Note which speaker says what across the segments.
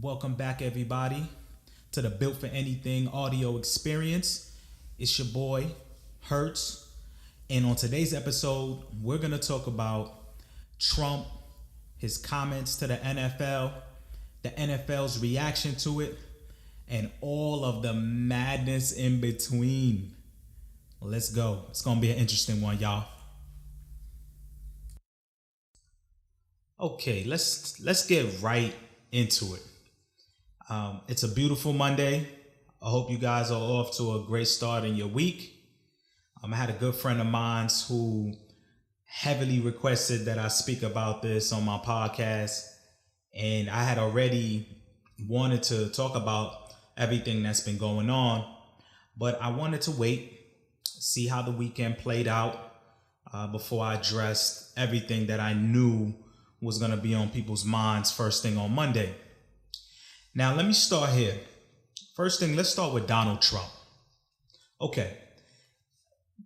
Speaker 1: Welcome back, everybody, to the Built for Anything audio experience. It's your boy, Hertz. And on today's episode, we're going to talk about Trump, his comments to the NFL, the NFL's reaction to it, and all of the madness in between. Let's go. It's going to be an interesting one, y'all. Okay, let's get right into it. It's a beautiful Monday. I hope you guys are off to a great start in your week. I had a good friend of mine who heavily requested that I speak about this on my podcast. And I had already wanted to talk about everything that's been going on. But I wanted to wait, see how the weekend played out before I addressed everything that I knew was going to be on people's minds first thing on Monday. Now, let me start here. First thing, let's start with Donald Trump. Okay.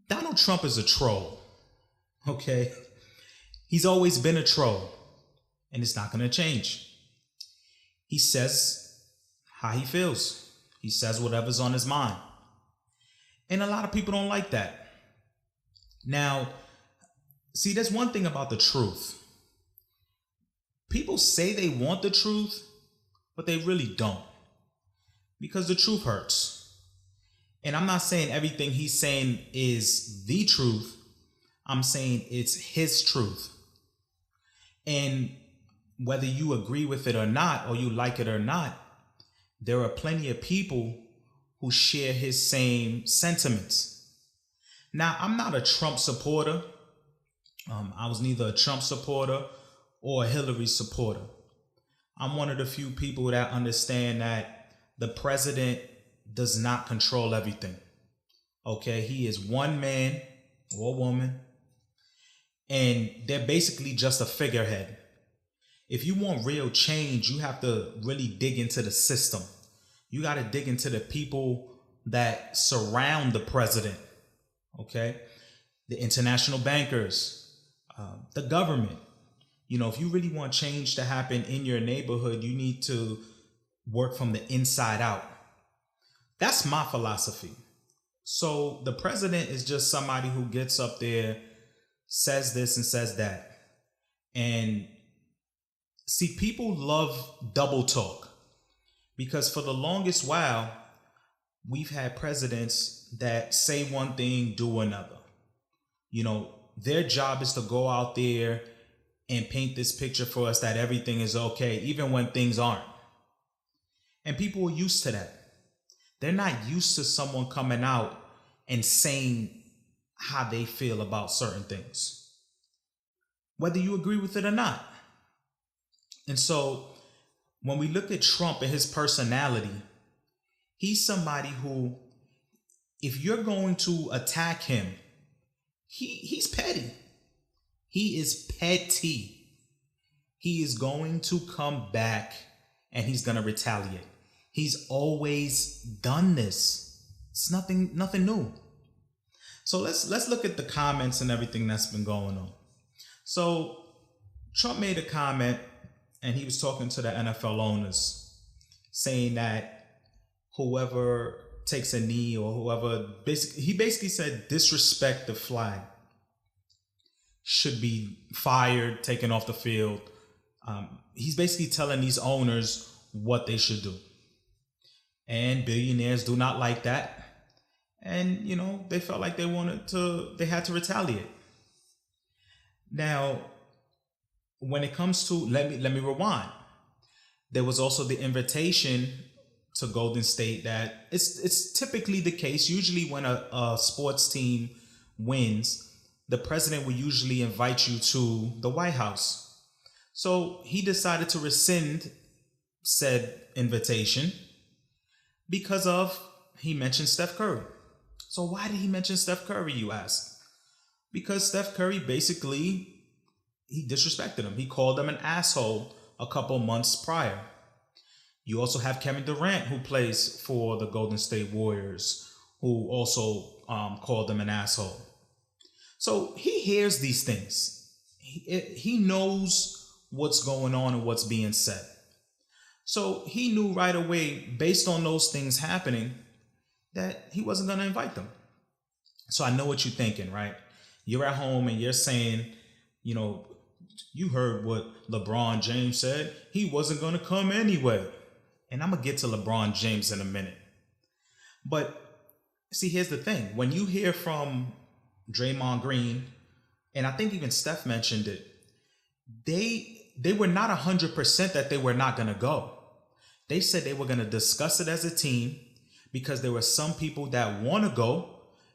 Speaker 1: Donald Trump is a troll. Okay. He's always been a troll, and it's not going to change. He says how he feels. He says whatever's on his mind. And a lot of people don't like that. Now, see, there's one thing about the truth. People say they want the truth, but they really don't, because the truth hurts. And I'm not saying everything he's saying is the truth. I'm saying it's his truth. And whether you agree with it or not, or you like it or not, there are plenty of people who share his same sentiments. Now, I'm not a Trump supporter. I was neither a Trump supporter or a Hillary supporter. I'm one of the few people that understand that the president does not control everything. Okay, he is one man or woman, and they're basically just a figurehead. If you want real change, you have to really dig into the system. You got to dig into the people that surround the president. Okay, the international bankers, the government. You know, if you really want change to happen in your neighborhood, you need to work from the inside out. That's my philosophy. So the president is just somebody who gets up there, says this and says that. And see, people love double talk, because for the longest while, we've had presidents that say one thing, do another. You know, their job is to go out there and paint this picture for us that everything is okay, even when things aren't. And people are used to that. They're not used to someone coming out and saying how they feel about certain things, whether you agree with it or not. And so when we look at Trump and his personality, he's somebody who, if you're going to attack him, he's petty. He is petty. He is going to come back and he's going to retaliate. He's always done this. It's nothing new. So let's look at the comments and everything that's been going on. So Trump made a comment, and he was talking to the NFL owners, saying that whoever takes a knee or whoever he basically said disrespect the flag should be fired, taken off the field. He's basically telling these owners what they should do. And billionaires do not like that. And, you know, they felt like they had to retaliate. Now, when it comes to, let me rewind. There was also the invitation to Golden State that it's typically the case. Usually when a sports team wins, the president will usually invite you to the White House. So he decided to rescind said invitation because he mentioned Steph Curry. So why did he mention Steph Curry, you ask? Because Steph Curry basically, he disrespected him. He called him an asshole a couple months prior. You also have Kevin Durant, who plays for the Golden State Warriors, who also called him an asshole. So he hears these things. He knows what's going on and what's being said. So he knew right away, based on those things happening, that he wasn't going to invite them. So I know what you're thinking, right? You're at home and you're saying, you know, you heard what LeBron James said. He wasn't going to come anyway. And I'm going to get to LeBron James in a minute. But see, here's the thing. When you hear from Draymond Green, and I think even Steph mentioned it, they were not 100% that they were not going to go. They said they were going to discuss it as a team because there were some people that want to go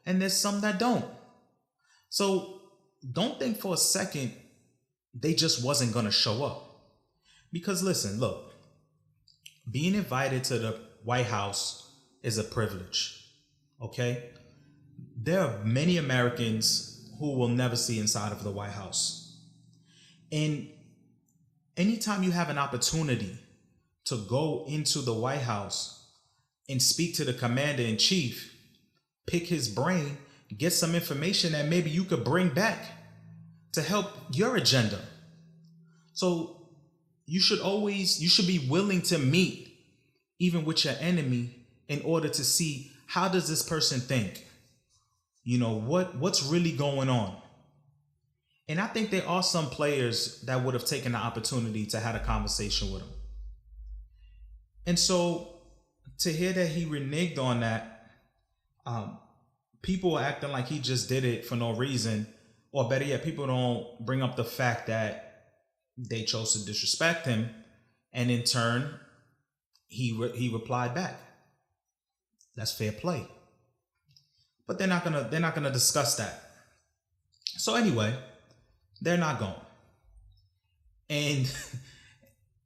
Speaker 1: and there's some that don't. So don't think for a second they just wasn't going to show up. Because listen, look, being invited to the White House is a privilege, okay? There are many Americans who will never see inside of the White House. And anytime you have an opportunity to go into the White House and speak to the commander-in-chief, pick his brain, get some information that maybe you could bring back to help your agenda. So you should be willing to meet even with your enemy in order to see, how does this person think? You know, what's really going on? And I think there are some players that would have taken the opportunity to have a conversation with him. And so to hear that he reneged on that, people are acting like he just did it for no reason. Or better yet, people don't bring up the fact that they chose to disrespect him. And in turn, he replied back. That's fair play. But they're not gonna discuss that. So anyway, they're not going. And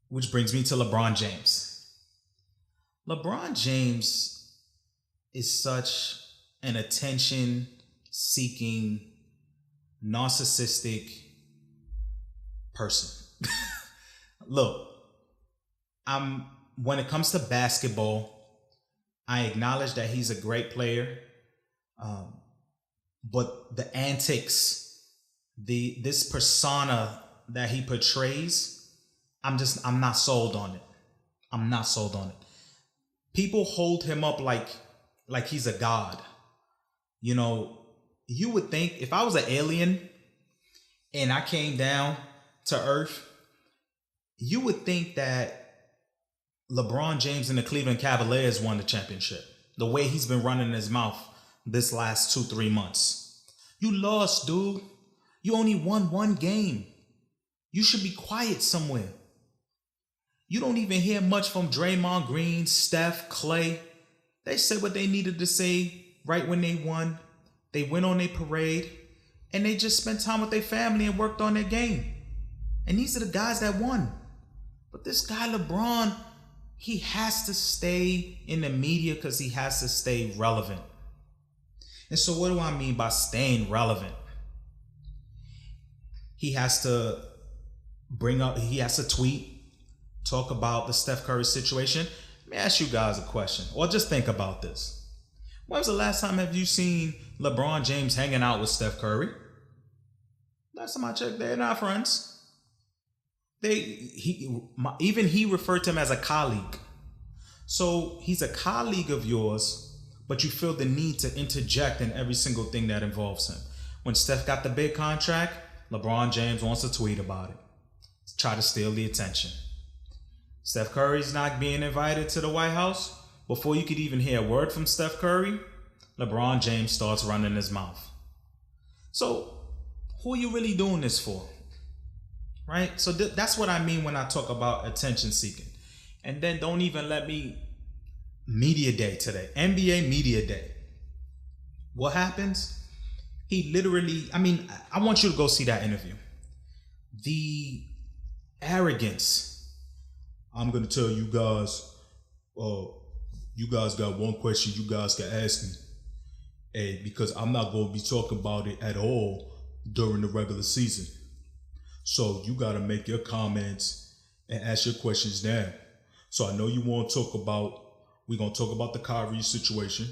Speaker 1: which brings me to LeBron James. LeBron James is such an attention-seeking, narcissistic person. Look, when it comes to basketball, I acknowledge that he's a great player, but the antics, this persona that he portrays, I'm not sold on it. I'm not sold on it. People hold him up like he's a god. You know, you would think if I was an alien and I came down to Earth, you would think that LeBron James and the Cleveland Cavaliers won the championship. The way he's been running his mouth this last 2-3 months. You lost, dude. You only won one game. You should be quiet somewhere. You don't even hear much from Draymond Green, Steph, Clay. They said what they needed to say right when they won. They went on their parade and they just spent time with their family and worked on their game. And these are the guys that won. But this guy, LeBron, he has to stay in the media because he has to stay relevant. And so what do I mean by staying relevant? He has to tweet, talk about the Steph Curry situation. Let me ask you guys a question, or just think about this. When was the last time have you seen LeBron James hanging out with Steph Curry? Last time I checked, they're not friends. He referred to him as a colleague. So he's a colleague of yours, but you feel the need to interject in every single thing that involves him. When Steph got the big contract, LeBron James wants to tweet about it. Try to steal the attention. Steph Curry's not being invited to the White House. Before you could even hear a word from Steph Curry, LeBron James starts running his mouth. So who are you really doing this for? Right? So that's what I mean when I talk about attention seeking. And then don't even let me... Media Day today. NBA Media Day. What happens? He literally... I want you to go see that interview. The arrogance. I'm going to tell you guys, you guys got one question you guys can ask me. And because I'm not going to be talking about it at all during the regular season. So you got to make your comments and ask your questions now. So I know you want to talk about, we're going to talk about the Kyrie situation.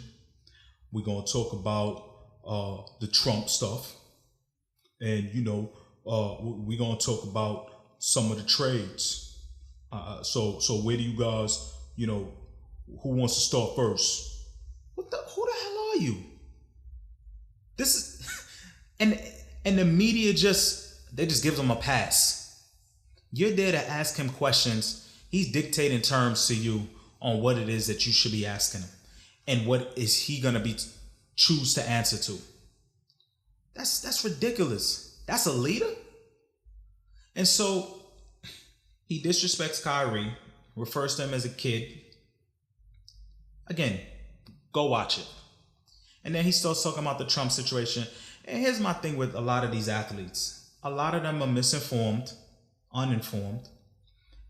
Speaker 1: We're going to talk about the Trump stuff. And, we're going to talk about some of the trades. So where do you guys, who wants to start first? Who the hell are you? This is, and the media they just gives him a pass. You're there to ask him questions. He's dictating terms to you on what it is that you should be asking him, and what is he gonna choose to answer to. That's ridiculous. That's a leader. And so he disrespects Kyrie, refers to him as a kid. Again, go watch it. And then he starts talking about the Trump situation. And here's my thing with a lot of these athletes. A lot of them are misinformed, uninformed,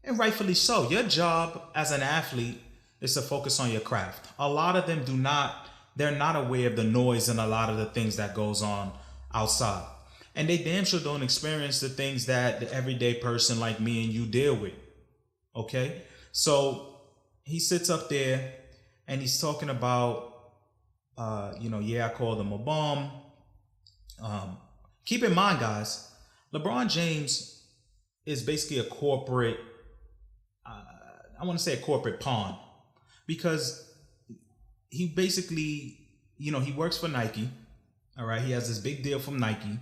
Speaker 1: and rightfully so. Your job as an athlete is to focus on your craft. A lot of them they're not aware of the noise and a lot of the things that goes on outside. And they damn sure don't experience the things that the everyday person like me and you deal with. Okay? So he sits up there and he's talking about, I called him a bum. Keep in mind, guys, LeBron James is basically a corporate, I want to say a corporate pawn, because he basically, he works for Nike. All right. He has this big deal from Nike,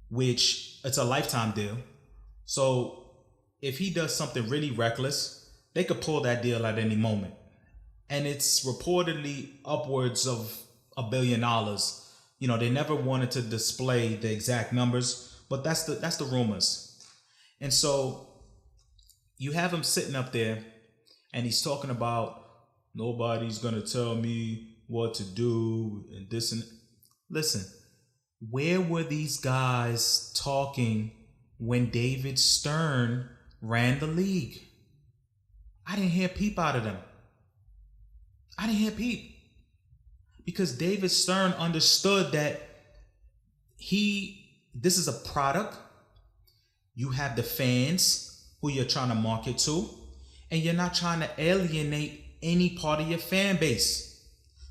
Speaker 1: which it's a lifetime deal. So if he does something really reckless, they could pull that deal at any moment. And it's reportedly upwards of $1 billion. They never wanted to display the exact numbers, but that's the rumors. And so you have him sitting up there and he's talking about nobody's going to tell me what to do and this and listen, where were these guys talking when David Stern ran the league? I didn't hear peep out of them. I didn't hear peep. Because David Stern understood that this is a product. You have the fans who you're trying to market to, and you're not trying to alienate any part of your fan base.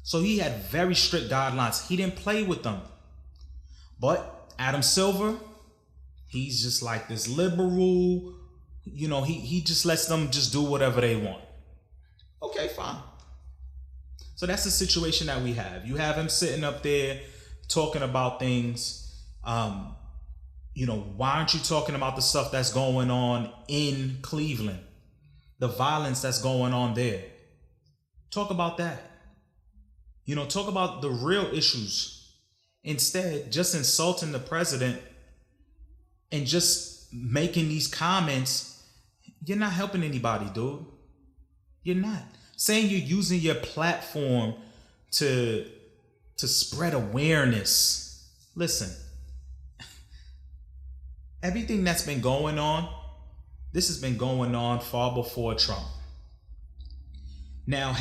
Speaker 1: So he had very strict guidelines. He didn't play with them. But Adam Silver, he's just like this liberal, he just lets them just do whatever they want. Okay, fine. So that's the situation that we have. You have him sitting up there talking about things. Why aren't you talking about the stuff that's going on in Cleveland? The violence that's going on there. Talk about that. Talk about the real issues. Instead, just insulting the president and just making these comments, you're not helping anybody, dude. You're not. Saying you're using your platform to spread awareness. Listen, everything that's been going on, this has been going on far before Trump. Now,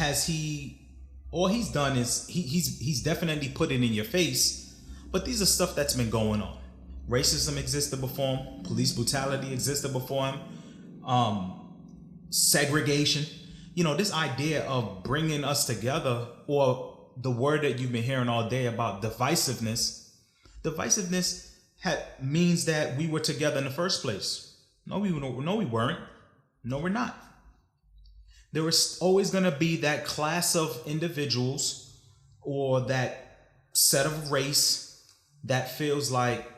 Speaker 1: all he's done is he's definitely put it in your face, but these are stuff that's been going on. Racism existed before him. Police brutality existed before him. Segregation. This idea of bringing us together, or the word that you've been hearing all day about divisiveness. Divisiveness means that we were together in the first place. No, we weren't. No, we're not. There was always going to be that class of individuals or that set of race that feels like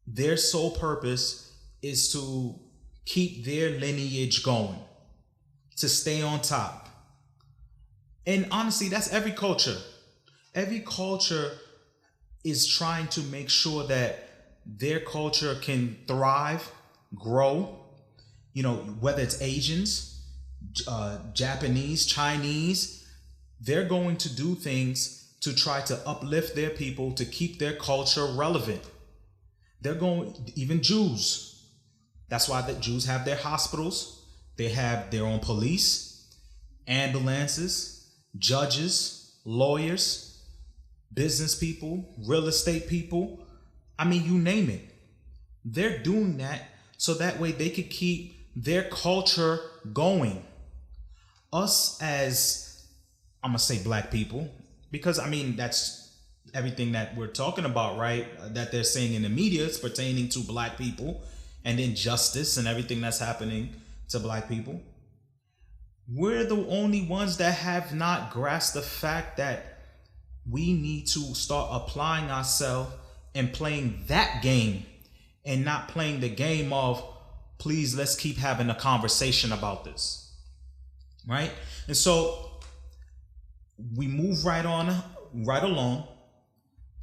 Speaker 1: their sole purpose is to keep their lineage going, to stay on top. And honestly, that's every culture. Every culture is trying to make sure that their culture can thrive, grow. Whether it's Asians, Japanese, Chinese, they're going to do things to try to uplift their people, to keep their culture relevant. Even Jews. That's why the Jews have their hospitals. They have their own police, ambulances, judges, lawyers, business people, real estate people. I mean, you name it. They're doing that so that way they could keep their culture going. Us as, I'm going to say black people, because that's everything that we're talking about, right? That they're saying in the media is pertaining to black people, and injustice and everything that's happening to black people. We're the only ones that have not grasped the fact that we need to start applying ourselves and playing that game and not playing the game of, please, let's keep having a conversation about this. Right? And so we move right along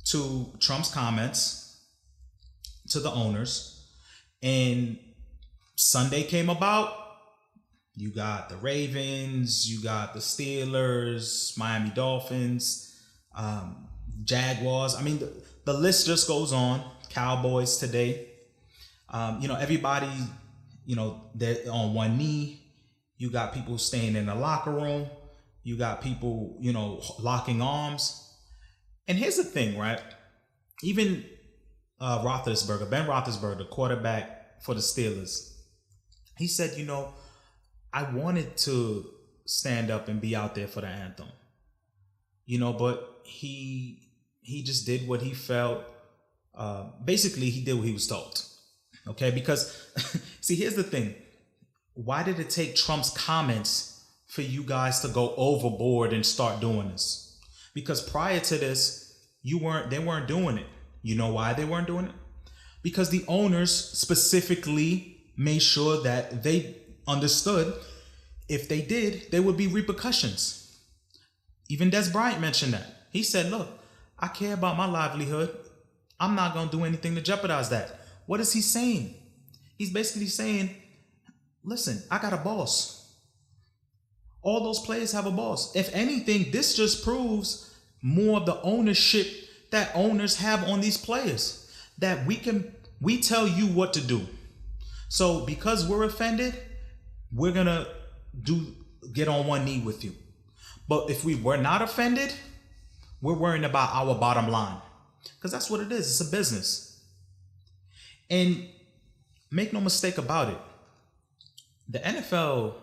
Speaker 1: to Trump's comments to the owners. And Sunday came about. You got the Ravens, you got the Steelers, Miami Dolphins, Jaguars. I mean, the list just goes on. Cowboys today. Everybody, they're on one knee. You got people staying in the locker room. You got people, locking arms. And here's the thing, right? Even Ben Roethlisberger, the quarterback for the Steelers, he said, I wanted to stand up and be out there for the anthem, but he just did what he felt. Basically, he did what he was told. Okay, because see, here's the thing. Why did it take Trump's comments for you guys to go overboard and start doing this? Because prior to this, they weren't doing it. You know why they weren't doing it? Because the owners specifically made sure that they understood if they did, there would be repercussions. Even Des Bryant mentioned that. He said, look, I care about my livelihood. I'm not going to do anything to jeopardize that. What is he saying? He's basically saying, listen, I got a boss. All those players have a boss. If anything, this just proves more of the ownership that owners have on these players. That we tell you what to do. So because we're offended, we're going to get on one knee with you. But if we were not offended, we're worrying about our bottom line. Because that's what it is. It's a business. And make no mistake about it. The NFL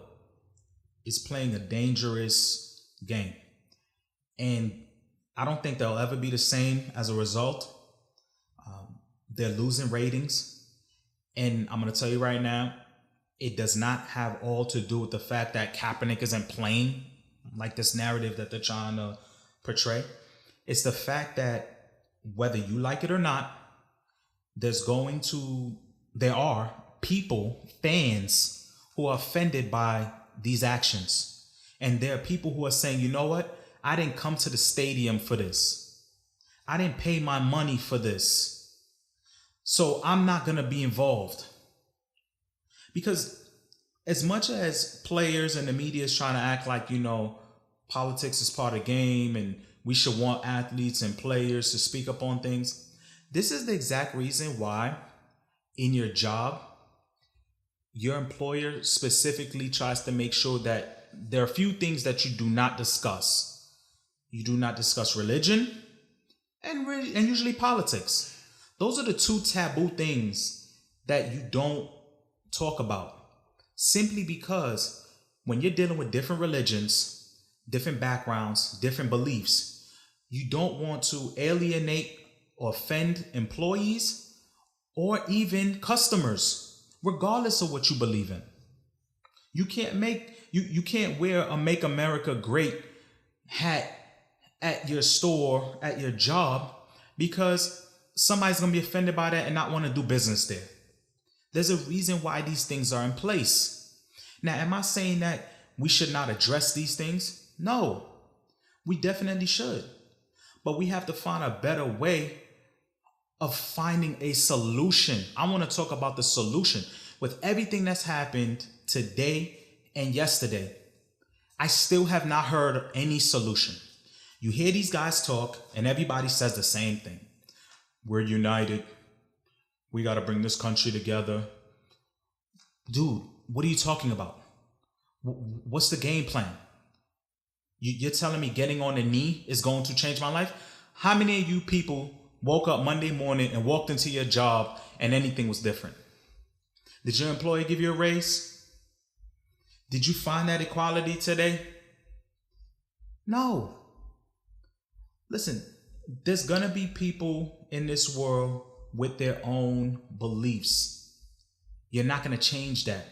Speaker 1: is playing a dangerous game. And I don't think they'll ever be the same as a result. They're losing ratings. And I'm going to tell you right now, it does not have all to do with the fact that Kaepernick isn't playing, like this narrative that they're trying to portray. It's the fact that whether you like it or not, there are people, fans, who are offended by these actions. And there are people who are saying, you know what? I didn't come to the stadium for this. I didn't pay my money for this. So I'm not going to be involved. Because as much as players and the media is trying to act like, politics is part of the game and we should want athletes and players to speak up on things, this is the exact reason why in your job, your employer specifically tries to make sure that there are a few things that you do not discuss. You do not discuss religion and usually politics. Those are the two taboo things that you don't talk about. Simply because when you're dealing with different religions, different backgrounds, different beliefs, you don't want to alienate or offend employees or even customers, regardless of what you believe in. You can't wear a Make America Great hat at your store, at your job, because somebody's going to be offended by that and not want to do business there. There's a reason why these things are in place. Now, am I saying that we should not address these things? No, we definitely should. But we have to find a better way of finding a solution. I want to talk about the solution. With everything that's happened today and yesterday, I still have not heard any solution. You hear these guys talk and everybody says the same thing. We're united. We got to bring this country together. Dude, what are you talking about? What's the game plan? You're telling me getting on a knee is going to change my life? How many of you people woke up Monday morning and walked into your job and anything was different? Did your employer give you a raise? Did you find that equality today? No. Listen, there's going to be people in this world with their own beliefs. You're not going to change that.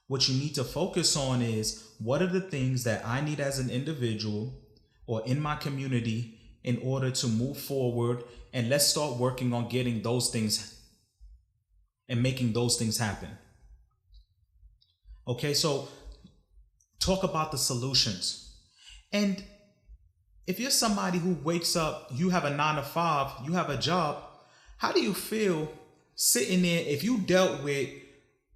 Speaker 1: What you need to focus on is, what are the things that I need as an individual or in my community in order to move forward, and let's start working on getting those things and making those things happen. Okay, so talk about the solutions. And if you're somebody who wakes up, you have a 9 to 5, you have a job, how do you feel sitting there if you dealt with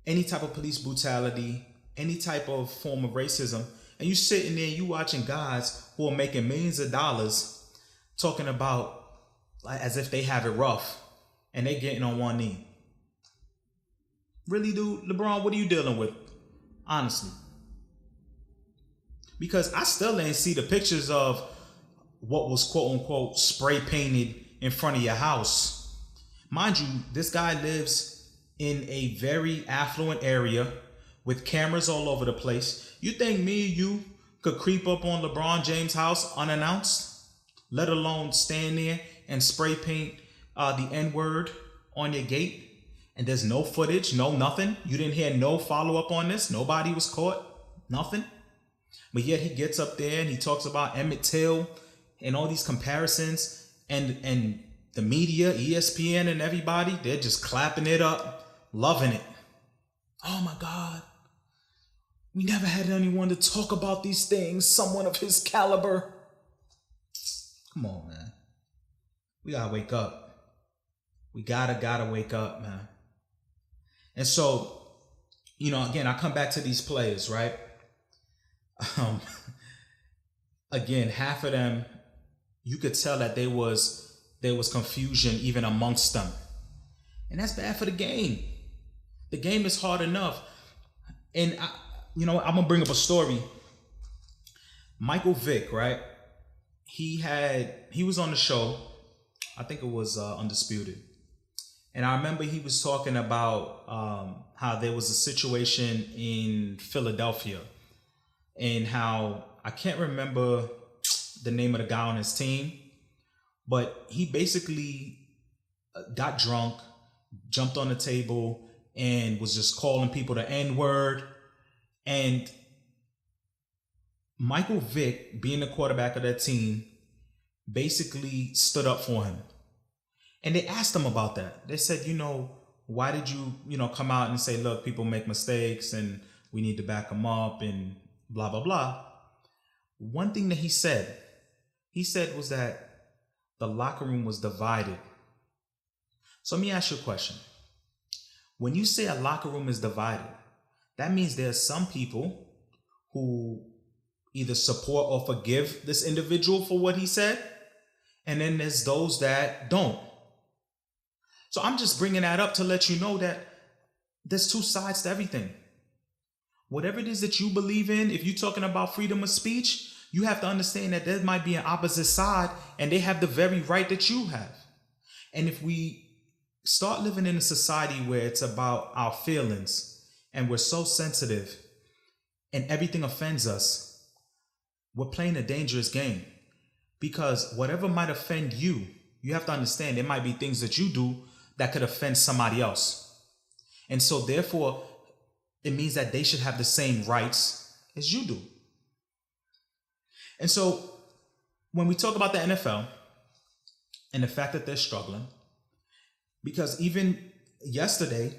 Speaker 1: any type of police brutality, any type of form of racism, and you sitting there, you watching guys who are making millions of dollars talking about like as if they have it rough and they getting on one knee? Really, dude? LeBron, what are you dealing with? Honestly. Because I still ain't see the pictures of what was quote unquote spray painted in front of your house. Mind you, this guy lives in a very affluent area with cameras all over the place. You think me and you could creep up on LeBron James' house unannounced, let alone stand there and spray paint the N-word on your gate? And there's no footage, no nothing. You didn't hear no follow-up on this. Nobody was caught, nothing. But yet he gets up there and he talks about Emmett Till and all these comparisons, and the media, ESPN and everybody, they're just clapping it up, loving it. Oh my God. We never had anyone to talk about these things, someone of his caliber. Come on, man. We gotta wake up. We gotta wake up, man. And so, again, I come back to these players, right? Again, half of them, you could tell that there was confusion even amongst them. And that's bad for the game. The game is hard enough. And I'm gonna bring up a story. Michael Vick, right? He was on the show. I think it was Undisputed. And I remember he was talking about how there was a situation in Philadelphia, and how, I can't remember the name of the guy on his team, but he basically got drunk, jumped on the table, and was just calling people the N-word. And Michael Vick, being the quarterback of that team, basically stood up for him. And they asked him about that. They said, why did you, come out and say, look, people make mistakes and we need to back them up and blah, blah, blah. One thing that he said was that the locker room was divided. So let me ask you a question. When you say a locker room is divided, that means there are some people who either support or forgive this individual for what he said, and then there's those that don't. So I'm just bringing that up to let you know that there's two sides to everything. Whatever it is that you believe in, if you're talking about freedom of speech, you have to understand that there might be an opposite side, and they have the very right that you have. And if we start living in a society where it's about our feelings and we're so sensitive and everything offends us, we're playing a dangerous game. Because whatever might offend you, you have to understand there might be things that you do that could offend somebody else. And so therefore, it means that they should have the same rights as you do. And so when we talk about the NFL and the fact that they're struggling, because even yesterday,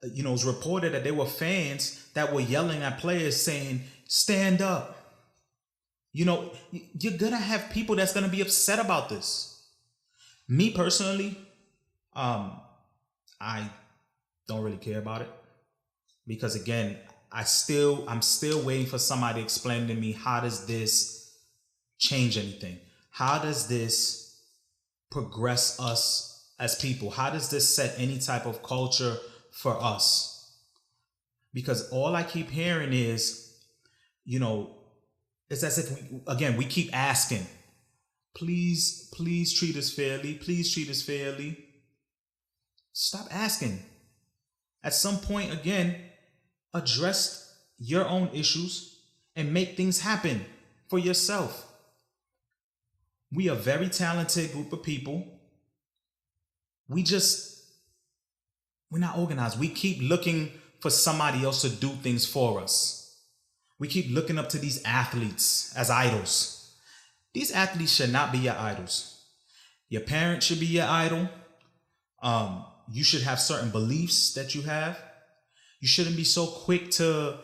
Speaker 1: it was reported that there were fans that were yelling at players saying, stand up. You're going to have people that's going to be upset about this. Me personally, I don't really care about it, because again, I'm still waiting for somebody to explain to me, how does this change anything? How does this progress us as people? How does this set any type of culture for us? Because all I keep hearing is, it's as if we keep asking, please treat us fairly. Please treat us fairly. Stop asking. At some point, again, address your own issues and make things happen for yourself. We are a very talented group of people. We're not organized. We keep looking for somebody else to do things for us. We keep looking up to these athletes as idols. These athletes should not be your idols. Your parents should be your idol. You should have certain beliefs that you have. You shouldn't be so quick to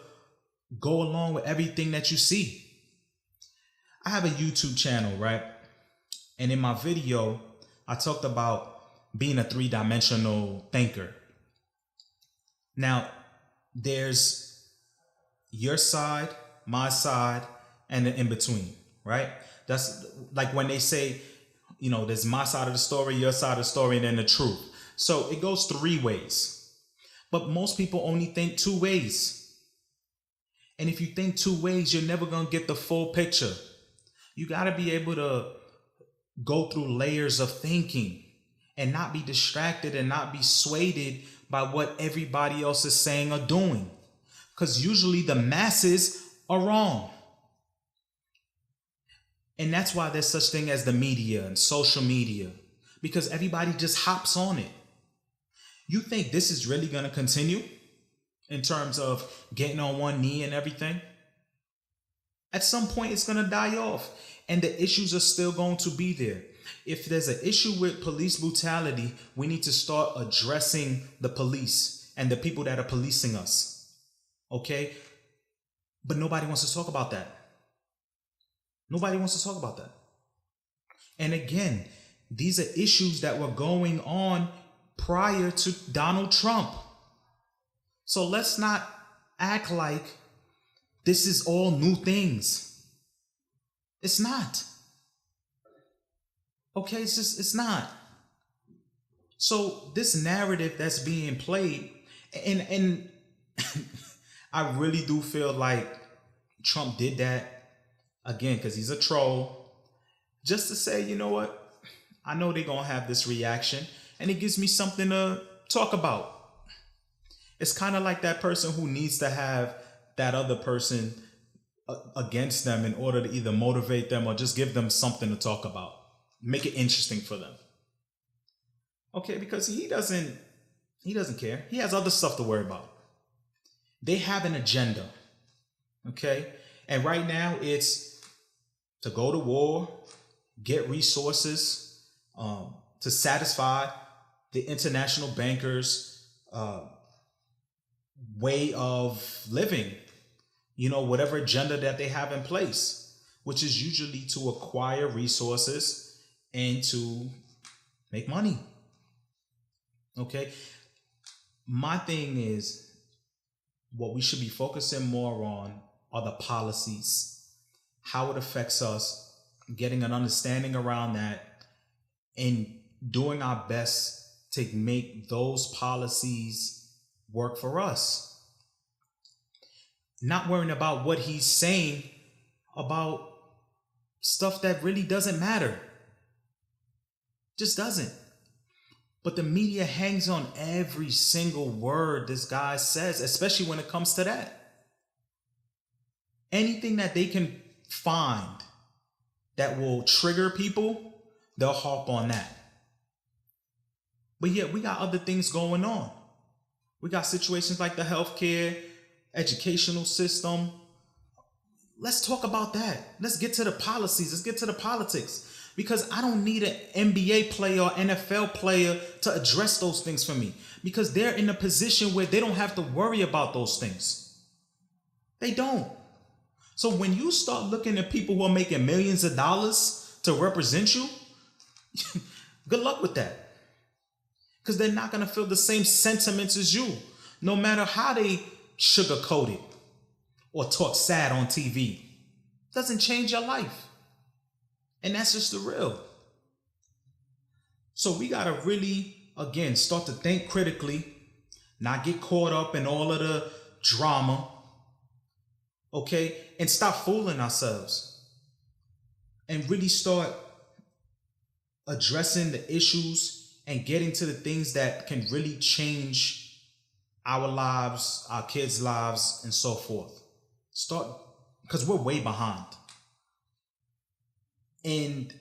Speaker 1: go along with everything that you see. I have a YouTube channel, right? And in my video, I talked about being a three-dimensional thinker. Now, there's your side, my side, and the in-between, right? That's like when they say, there's my side of the story, your side of the story, and then the truth. So it goes three ways. But most people only think two ways. And if you think two ways, you're never going to get the full picture. You got to be able to go through layers of thinking and not be distracted and not be swayed by what everybody else is saying or doing. Because usually the masses are wrong. And that's why there's such thing as the media and social media, because everybody just hops on it. You think this is really going to continue in terms of getting on one knee and everything? At some point, it's going to die off, and the issues are still going to be there. If there's an issue with police brutality, we need to start addressing the police and the people that are policing us. Okay? But nobody wants to talk about that. Nobody wants to talk about that. And again, these are issues that were going on prior to Donald Trump. So let's not act like this is all new things. It's not. Okay, it's not. So this narrative that's being played, and I really do feel like Trump did that again because he's a troll, just to say, you know what? I know they're going to have this reaction, and it gives me something to talk about. It's kind of like that person who needs to have that other person against them in order to either motivate them or just give them something to talk about. Make it interesting for them. Okay, because he doesn't care. He has other stuff to worry about. They have an agenda. Okay? And right now it's to go to war, get resources, to satisfy the international bankers' way of living, whatever agenda that they have in place, which is usually to acquire resources and to make money. Okay? My thing is, what we should be focusing more on are the policies, how it affects us, getting an understanding around that, and doing our best to make those policies work for us. Not worrying about what he's saying about stuff that really doesn't matter. Just doesn't. But the media hangs on every single word this guy says, especially when it comes to that. Anything that they can find that will trigger people, they'll harp on that. But yet we got other things going on. We got situations like the healthcare, educational system. Let's talk about that. Let's get to the policies. Let's get to the politics. Because I don't need an NBA player or NFL player to address those things for me. Because they're in a position where they don't have to worry about those things. They don't. So when you start looking at people who are making millions of dollars to represent you, good luck with that. Because they're not going to feel the same sentiments as you, no matter how they sugarcoat it or talk sad on TV. It doesn't change your life. And that's just the real. So we got to really, again, start to think critically, not get caught up in all of the drama, okay? And stop fooling ourselves and really start addressing the issues and getting to the things that can really change our lives, our kids' lives, and so forth. Start, because we're way behind. And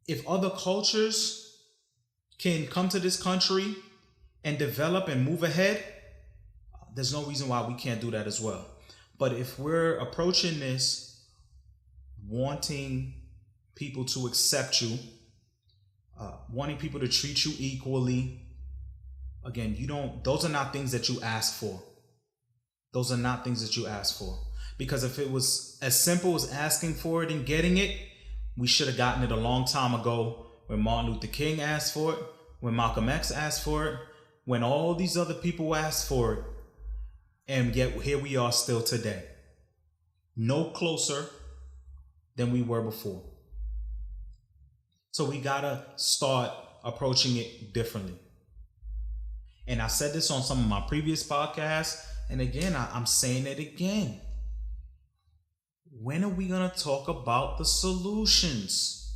Speaker 1: if other cultures can come to this country and develop and move ahead, there's no reason why we can't do that as well. But if we're approaching this wanting people to accept you, wanting people to treat you equally, again, those are not things that you ask for. Those are not things that you ask for. Because if it was as simple as asking for it and getting it, we should have gotten it a long time ago, when Martin Luther King asked for it, when Malcolm X asked for it, when all these other people asked for it. And yet here we are still today. No closer than we were before. So we gotta start approaching it differently. And I said this on some of my previous podcasts, and again, I'm saying it again. When are we gonna talk about the solutions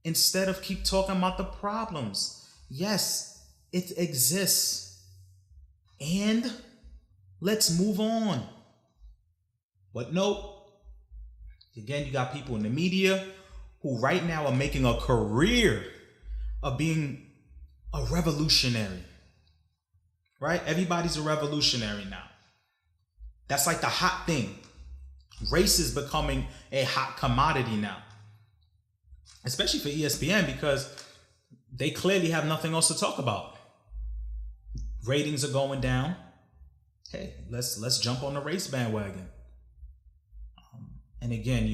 Speaker 1: instead of keep talking about the problems? Yes, it exists. And let's move on. But nope. Again, you got people in the media who right now are making a career of being a revolutionary. Right? Everybody's a revolutionary now. That's like the hot thing. Race is becoming a hot commodity now. Especially for ESPN, because they clearly have nothing else to talk about. Ratings are going down. Hey, let's jump on the race bandwagon. And again,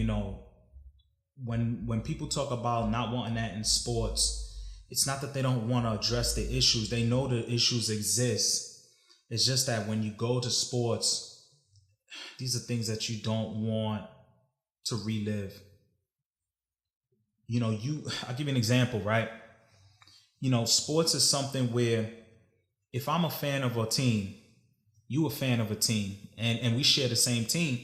Speaker 1: when people talk about not wanting that in sports, it's not that they don't want to address the issues. They know the issues exist. It's just that when you go to sports, these are things that you don't want to relive. I'll give you an example, right? Sports is something where if I'm a fan of a team, you a fan of a team, and we share the same team,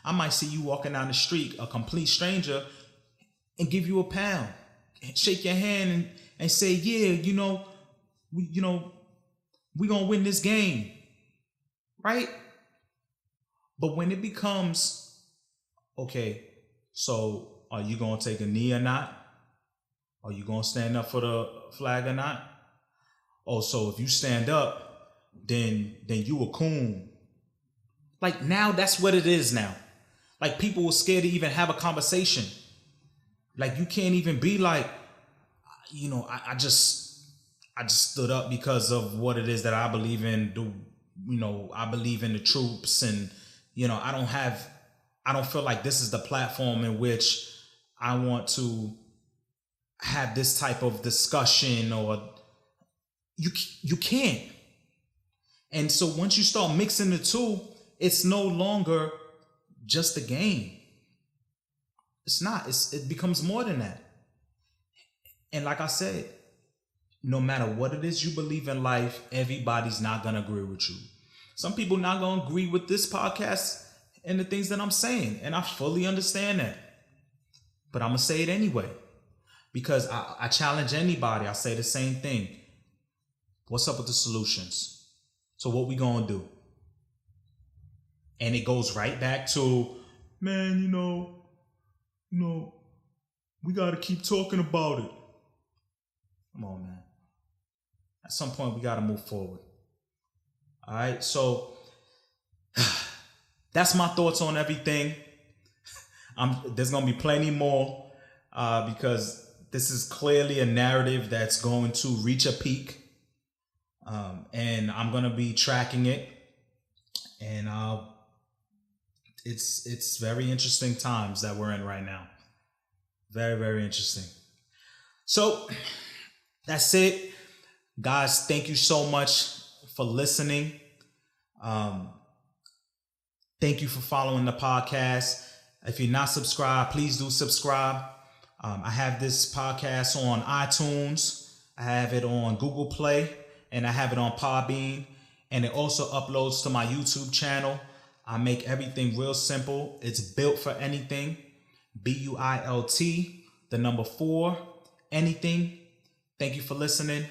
Speaker 1: I might see you walking down the street, a complete stranger, and give you a pound, shake your hand and say, yeah, we gonna win this game, right? But when it becomes, okay, so are you gonna take a knee or not? Are you gonna stand up for the flag or not? Oh, so if you stand up, then you a coon. Like, now that's what it is now. Like, people were scared to even have a conversation. Like, you can't even be like, I just stood up because of what it is that I believe in. I believe in the troops, and I don't feel like this is the platform in which I want to have this type of discussion, or you can't. And so once you start mixing the two, it's no longer just a game. It's not. It becomes more than that. And like I said, no matter what it is you believe in life, everybody's not going to agree with you. Some people not going to agree with this podcast and the things that I'm saying. And I fully understand that. But I'm going to say it anyway. Because I challenge anybody. I say the same thing. What's up with the solutions? So what we going to do? And it goes right back to, man, we got to keep talking about it. Come on, man. At some point, we got to move forward. All right. So that's my thoughts on everything. There's going to be plenty more because this is clearly a narrative that's going to reach a peak. And I'm going to be tracking it. And it's very interesting times that we're in right now. Very, very interesting. So that's it. Guys, thank you so much for listening. Thank you for following the podcast. If you're not subscribed, please do subscribe. I have this podcast on iTunes. I have it on Google Play, and I have it on Podbean. And it also uploads to my YouTube channel. I make everything real simple. It's built for anything. BUILT, the number 4, anything. Thank you for listening.